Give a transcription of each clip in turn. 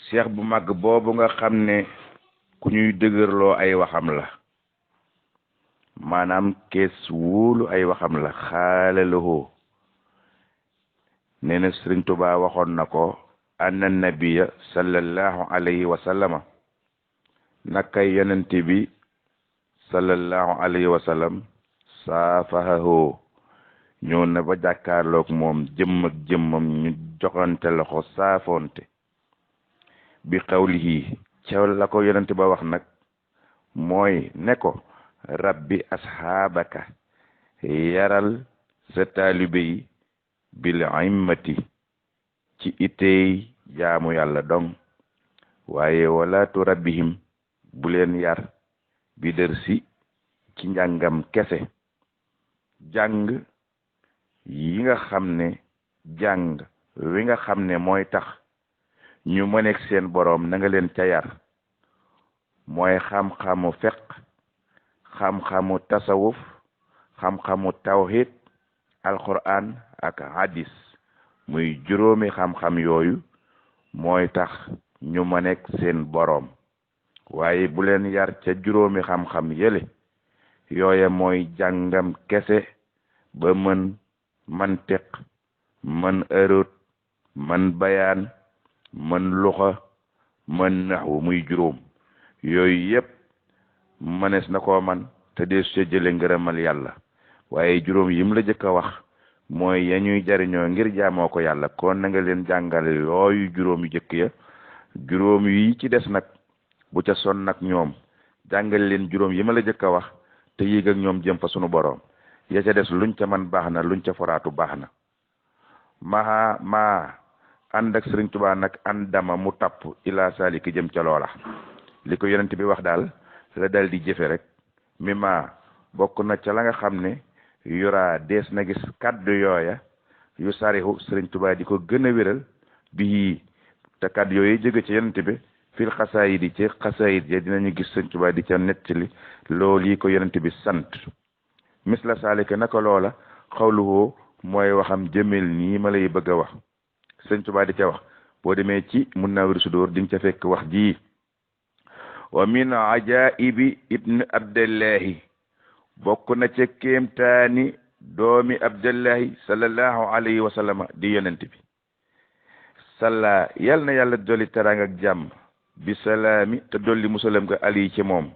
cheikh bu mag boobu nga xam ne ku ñuy dëgërloo ay waxam la maanaam kees wóolu ay waxam la xaalalahoo nee na Sëriñ Tuubaa waxoon na ko anna nabiya sallallahu alayhi wa sallama nakay yonente bi sallallahu alayhi wa sallam saafahahoo ñëw na ba jàkkaarloog moom jëmm ak jëmmam ñu joxante loxo saafonte bi xawlihi ca la ko yonente ba wax nag mooy ne ko rabbi asxaabaka yaral sa taalibe yi bil immati ci itey jaamu yàlla dong waaye wala tu rabbihim bu leen yar bi dër si ci njàngam kese jàng yi nga xam ne jàng wi nga xam ne mooy tax ñu mëneeg seen boroom na nga leen ca yar mooy xam-xamu fiq xam-xamu tasawuf xam-xamu tawhid alquran ak hadis muy juróomi xam-xam yooyu mooy tax ñu mëneeg seen boroom waaye bu leen yar ca juróomi xam-xam yële yooye mooy jàngam kese ba mën mantiq mën arut mën bayaan mën luxa mën naxwu muy juróom yooyu yépp mënees na koo man te dee su jële ngërëmal yàlla waaye juróom yim la jëkk a wax mooy ya ñuy jariñoo ngir jaamoo ko yàlla kon na nga leen jàngale yooyu juróom yu jëkk ya juróom yi ci des nag bu ca son nag ñoom jàngale leen juróom yi ma la jëkk a wax te yéeg ak ñoom jëm fa sunu boroom ya ca des luñ ca man baax na luñ ca foraatu baax na maa ànd ak Sëriñ Tuubaa nag an dama mu tapp ila saliki jëm ca loola li ko yonent bi wax daal la dal di jëfe rek mi bokk na ca la nga xam ne yoraa dees na gis kaddu yooya yu sarihu Sëriñ Tuubaa di ko gën a wéral bii te kaddu yooyu jóge ci yonent bi fil xasaayid yi ci xasaayid ya dinañu gis Sëriñ Tuubaa di ca nettali loolu yi ko yonent bi sant misla saalika naka loola xawluwoo mooy waxam jëmel nii ma lay bëgg a wax Sëriñ Tuubaa di ca wax boo demee ci Munawwirus Sudur di nga ca fekk wax ji wa min ajaibi ibn abdallahi bokk na ca kéemtaani doomi abdallahi sallallahu alayhi wa sallam di yonent bi salla yal na yàlla dolli teraanga ak jàmm bi salaami te dolli musalam ga ali ci moom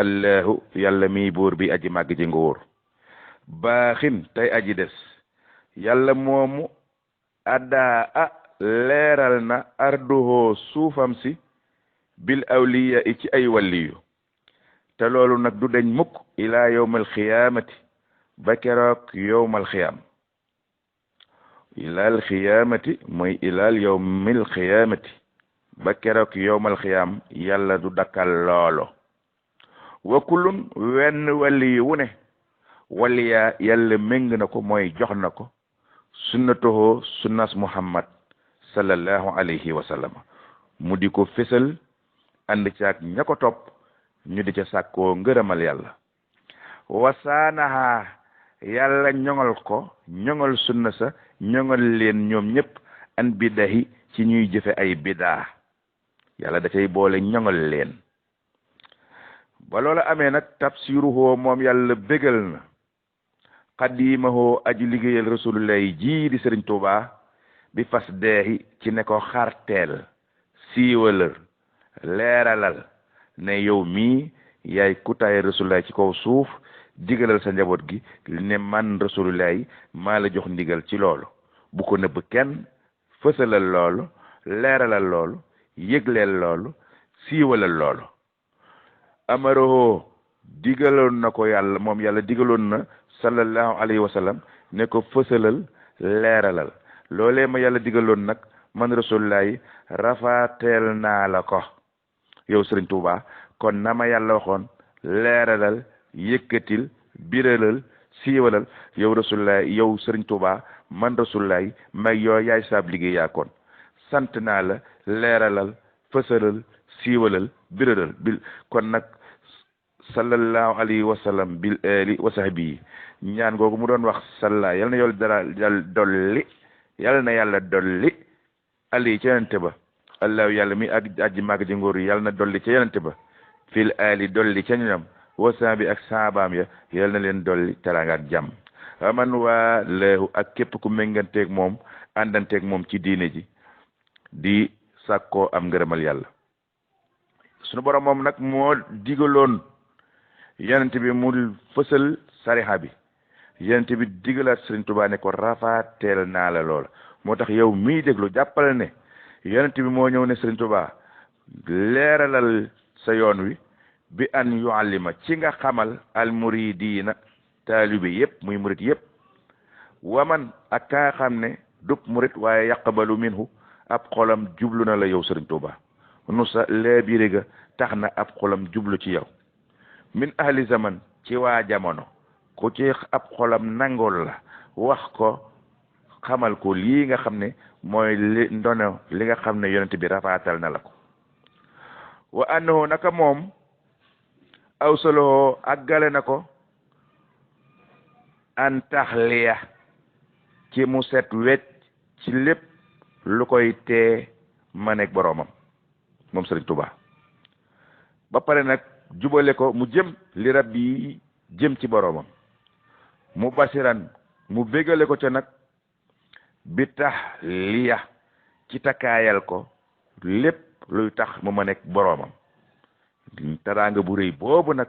allahu yàlla mi buur bi aji màgg ji nguur baaxin tey aji des yàlla moomu addaa a leeral na arduhoo suufam si bil awliya i ci ay walliyu te loolu nag du deñ mukk ilaa yawmal xiyaamati ba keroog yawmal xiyaam ilaal xiyaamati mooy ilaal yawmil xiyaamati ba keroog yawmal xiyaam yàlla du dakkal loolo wa kullun wenn walliyu wu ne waliyaa yàlla méng na ko mooy jox na ko sunnatuhu sunnas muhammad sallallahu alayhi wa sallam mu di ko fésal ànd caag ña ko topp ñu di ca sàkkoo ngërëmal yàlla wasaanaha yàlla ñoŋal ko ñoŋal sunna sa ñoŋal leen ñoom ñëpp an bidahi ci ñuy jëfe ay bidaa yàlla da cay boole ñoŋal leen ba loola amee nag tafsiruhu moom yàlla bégal na xadiimahoo aji liggéeyal rasulullahi ji di Sëriñ Tuubaa bi fas deexi ci ne ko xarteel siiwalal leeralal ne yow mii yaay kutaay rasulullahi ci kaw suuf digalal sa njaboot gi ne man rasulullahi maa la jox ndigal ci loolu bu ko nëbb kenn fësalal loolu leeralal loolu yëgleel loolu siiwalal loolu amaroo digaloon na ko yàlla moom yàlla digaloon na sallallahu alayhi wa sallam ne ko fësalal leeralal loolee ma yàlla digaloon nag man rasulullahi rafaateel naa la ko yow Sëriñ Tuubaa kon na ma yàlla waxoon leeralal yëkkatil biralal siiwalal yow rasulullahi yow Sëriñ Tuubaa man rasulullahi mag yoo yaay saab liggéey yaa kon sant naa la leeralal fësalal siiwalal biralal bil kon nag sallallahu alayhi wa sallam bil ali wa sahbi ñaan googu mu doon wax salla yal na yàlla dara dolli yal na yàlla dolli ali ci yonente ba allahu yàlla mi ak aji màgg ji nguur yàlla na dolli ca yonente ba fil ali dolli ca ñoom wasan bi ak saabaam ya yàlla na leen dolli teraanga ak jàmm aman waa leehu ak képp ku ménganteeg moom àndanteeg moom ci diine ji di sàkkoo am ngërëmal yàlla sunu borom moom nag moo digaloon yonent bi mu fësal sariha bi yonent bi digalaat Sëriñ Tuubaa ne ko rafaateel naa la loola moo tax yow miy déglu jàppale ne yonent bi moo ñëw ne Sëriñ Tuubaa leeralal sa yoon wi bi an yuallima ci nga xamal al muridiina taalibe yëpp muy murid yëpp waman ak ka nga xam ne dub murid waaye yaqbalu minhu ab xolam jublu na la yow Sëriñ Tuubaa nu sa leebiri ga tax na ab xolam jublu ci yow min ahli zaman ci waa jamono ku ci ab xolam nangool la wax ko xamal ko lii nga xam ne mooy li ndono li nga xam ne yonent bi rafaatal na la ko wa annahu naka moom awsaloo àggale na ko an taxliya ci mu set wecc ci lépp lu koy tee ma nekk boroomam moom Sëriñ Tuubaa ba pare nag jubale ko mu jëm li rabbi jëm ci boroomam mu basiran mu bégale ko ca nag bi tax liya ci takkaayal ko lépp luy tax mu ma nekk boroomam teraanga bu rëy boobu nag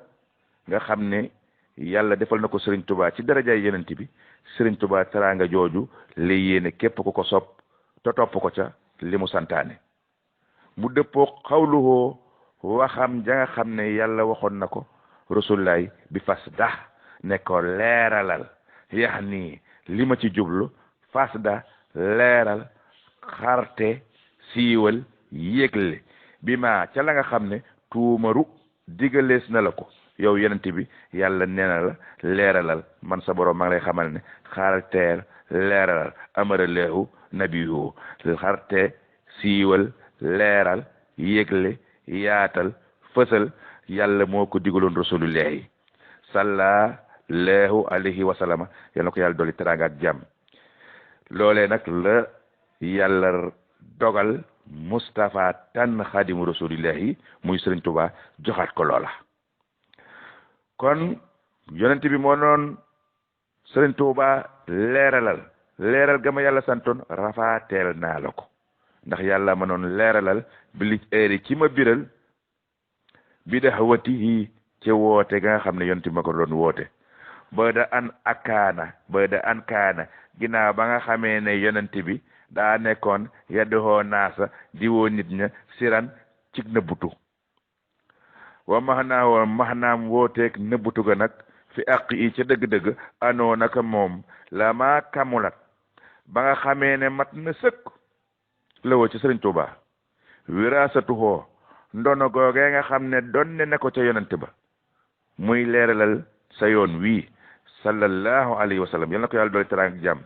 nga xam ne yàlla defal na ko Sëriñ Tuubaa ci darajaay yenent bi Sëriñ Tuubaa teraanga jooju la yéene képp ku ko sopp te topp ko ca li mu santaane mu dëppoo xawluhoo waxam ja nga xam ne yàlla waxoon na ko rasulullaay bi fas da ne ko leeralal yax nii li ma ci jublu fas da leeral xarte siiwal yégle bi ma ca la nga xam ne tuumaru digalees na la ko yow yenent bi yàlla nee na la leeralal man sa borom maa ngi lay xamal ne xarteer leeralal amara leehu nabiyu xarte siiwal leeral yégle yaatal fësal yàlla moo ko digaloon rasulullahi sallallahu alayhi wa sallama yal na ko yàlla dolli teraanga ak jàmm loolee nag la yàlla dogal Moustapha tànn xaadimu rasulillahi muy Sëriñ Tuubaa joxaat ko loola kon yonent bi moo noon Sëriñ Tuubaa leeral ga ma yàlla santoon rafaateel naa la ko ndax yàlla ma noon leeralal bi li eeri ci ma biral bi da wati yi ci woote ga nga xam ne yonent bi ma ko doon woote ba da an kaana ginnaaw ba nga xamee ne yonent bi daa nekkoon yadduhoo naasa di woo nit ña siran cig nëbbutu wa maxnaam wooteeg nëbbutu ga nag fi àq yi ca dëgg-dëgg anoo naka moom la maa kamulat ba nga xamee ne mat na sëkk la woo ci Sëriñ Tuubaa wiraasatuhoo ndono googee nga xam ne donne na ko ca yonante ba muy leeralal sa yoon wii sallallahu alayhi wa sallam yal na ko yàlla doole teraanga ak jàmm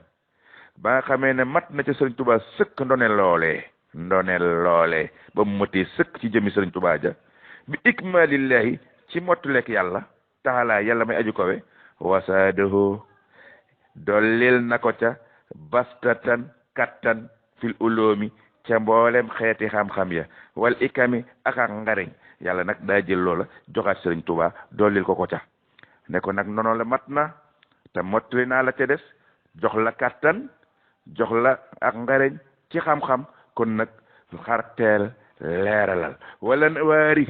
ba nga xamee ne mat na ca Sëriñ Tuubaa sëkk ndone loolee ba mu matee sëkk ci jëmi Sëriñ Tuubaa ja bi ikmalillahi ci mottulek yàlla taala yàlla may aju kowe wasaadahu dollil na ko ca bastatan kattan fil uloomi ca mboolem xeeti xam-xam ya wal ikami ak ngariñ yàlla nag daa jël loola joxaat Sëriñ Tuubaa dollil ko ca ne ko nag noonu la mat na te mottali naa la ca des jox la kattan jox la ak ngariñ ci xam-xam kon nag xarteel leeralal wala waari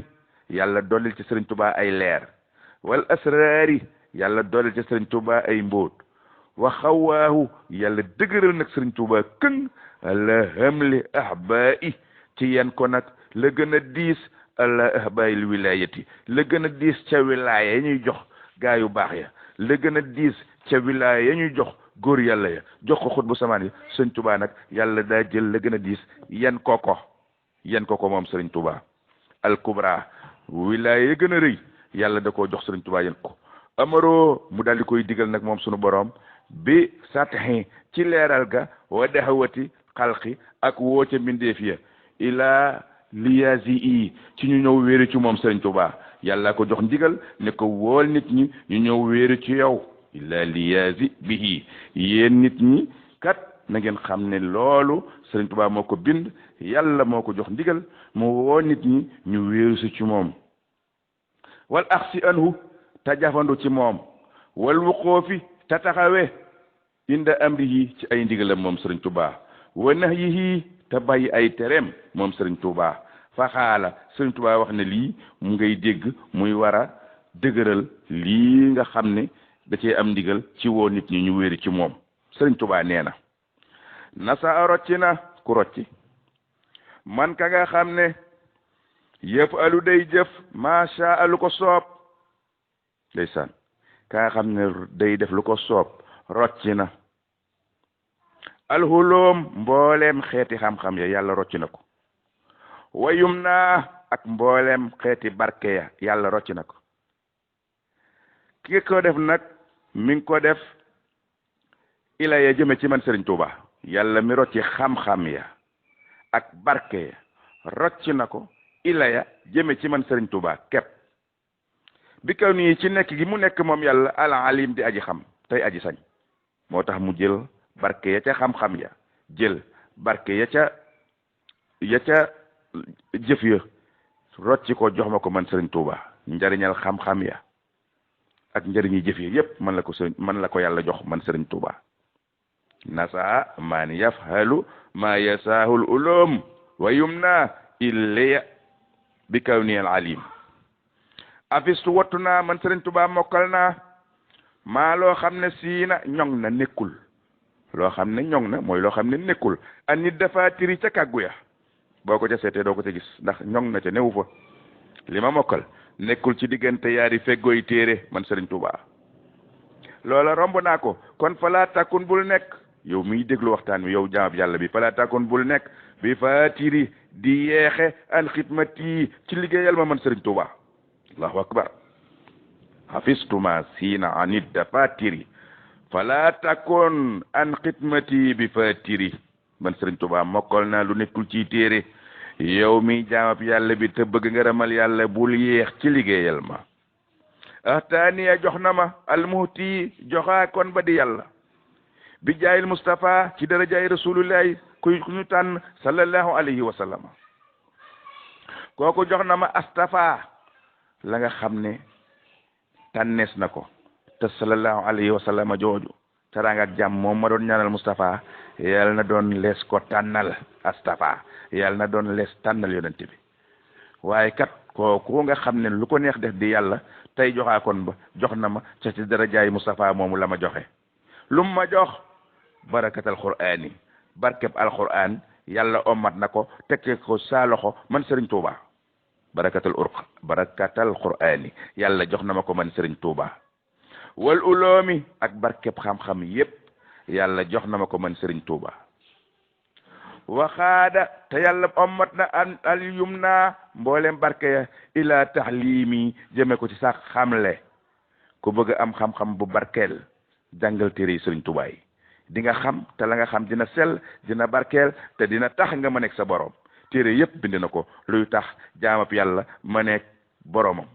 yàlla dollil ci Sëriñ Tuubaa ay leer wal asraari yàlla dollil ci Sëriñ Tuubaa ay mbóot wa xawaahu yàlla dëgëral nag Sëriñ Tuubaa këng la hamli ahbaa'i ci yan ko nag la gën a diis ala ahbaa'il wilaayati la gën a diis ca wilaaya ya ñuy jox gaa yu baax ya la gën a diis ca wilaaya ya ñuy jox góor yàlla ya jox ko xutbu samaan yi Sëriñ Tuubaa nag yàlla daa jël la gën a diis yan ko moom Sëriñ Tuubaa al kubra wilaaya ya gën a rëy yàlla da koo jox Sëriñ Tuubaa yan ko amaroo mu daal di koy digal nag moom sunu borom bi satahi ci leeral ga wa dahawati xalqi ak woo ca mbindeef ya ilaa liyaasi yi ci ñu ñëw wéeru ci moom Sëriñ Tuubaa yàlla ko jox ndigal ne ko wool nit ñi ñu ñëw wéeru ci yow ilaa liyaasi bihi yéen nit ñi kat na ngeen xam ne loolu Sëriñ Tuubaa moo ko bind yàlla moo ko jox ndigal mu woo nit ñi ñu wéeru si ci moom wal axsi anhu te jafandu ci moom wal wuqoofi te taxawe inda amrihi ci ay ndigalam moom Sëriñ Tuubaa wa nahyihi te bàyyi ay tereem moom Sëriñ Tuubaa fa xaala Sëriñ Tuubaa wax ne lii mu ngay dégg muy war a dëgëral lii nga xam ne da cee am ndigal ci woo nit ñi ñu wéeri ci moom Sëriñ Tuubaa nee na nasa rocci na ku rocci man ka nga xam ne yëf alu day jëf macha alu ko soob ndeysaan ka nga xam ne day def lu ko soob rocci na alxuloom mbooleem xeeti xam-xam ya yàlla rocci na ko wayum naa ak mbooleem xeeti barke ya yàlla rocci na ko ki ko def nag mi ngi ko def ila ya jëme ci man Sëriñ Tuubaa yàlla mi rocci xam-xam ya ak barke ya rocci na ko ila ya jëme ci man Sëriñ Tuubaa képp bi kaw nii ci nekk gi mu nekk moom yàlla al alim di aji xam tey aji sañ moo tax mu jël barke ya ca xam-xam ya jël barke ya ca jëf ya rocci ko jox ma ko man Sëriñ Tuubaa njariñal xam-xam ya ak njëriñi jëf ya yépp man la ko yàlla jox man Sëriñ Tuubaa nasa man yafhalu ma yasaahul ulum wa yumna ilaya bi kawni al alim afistu wattu naa man Sëriñ Tuubaa mokkal naa maa loo xam ne siina ñoŋ na nekkul loo xam ne ñoŋ na mooy loo xam ne nekkul an nit dafa tiri ca kàggu ya boo ko ca seetee doo ko ca gis ndax ñoŋ na ca newu fa li ma mokkal nekkul ci diggante yaari feggooy téere man Sëriñ Tuubaa loola romb naa ko kon falaa takun bul nekk yow miy déglu waxtaan wi yow jaamab yàlla bi falaa takun bul nekk bi faatiri di yeexe an xidmati ci liggéeyal ma man Sëriñ Tuubaa allahu akbar hafistuma siina anit dafatiri fala takun an xidmati bi fatiri man Sëriñ Tuubaa mokkal naa lu nekkul ci téere yow mi jaamab yàlla bi te bëgg nga ramal yàlla bul yeex ci liggéeyal ma ahtaaniya jox na ma almuhti joxaa kon ba di yàlla bi jaayil Mustafa ci darajaay rasulullahi ku ñu tànn sallallahu alayhi wa sallam kooku jox na ma astafa la nga xam ne tànnees na ko te sallallahu alayhi wa sallam jooju teraanga ak jàmm moom ma doon ñaanal Mustafa yàlla na doon lees ko tànnal astafa yàlla na doon lees tànnal yonent bi waaye kat kooku nga xam ne lu ko neex def di yàlla tey joxaa kon ba jox na ma ca ci darajaay Mustafa moomu la ma joxe lum ma jox barakatal qur'ani barkeb alquran yàlla ommat na ko tekke ko saa loxo man Sëriñ Tuubaa barakatal qur'ani yàlla jox na ma ko man Sëriñ Tuubaa wal uloomi ak barkeb xam-xam yépp yàlla jox na ma ko man Sëriñ Tuubaa waxaada te yàlla ommat na al yumna mboolem barke ya ila taxlimi jëme ko ci sax xamle ku bëgg am xam-xam bu barkeel jàngal téere yi Sëriñ Tuubaa yi di nga xam te la nga xam dina sell dina barkeel te dina tax nga ma nekk sa borom téere yépp bind na ko luy tax jaamab yàlla ma nekk boromam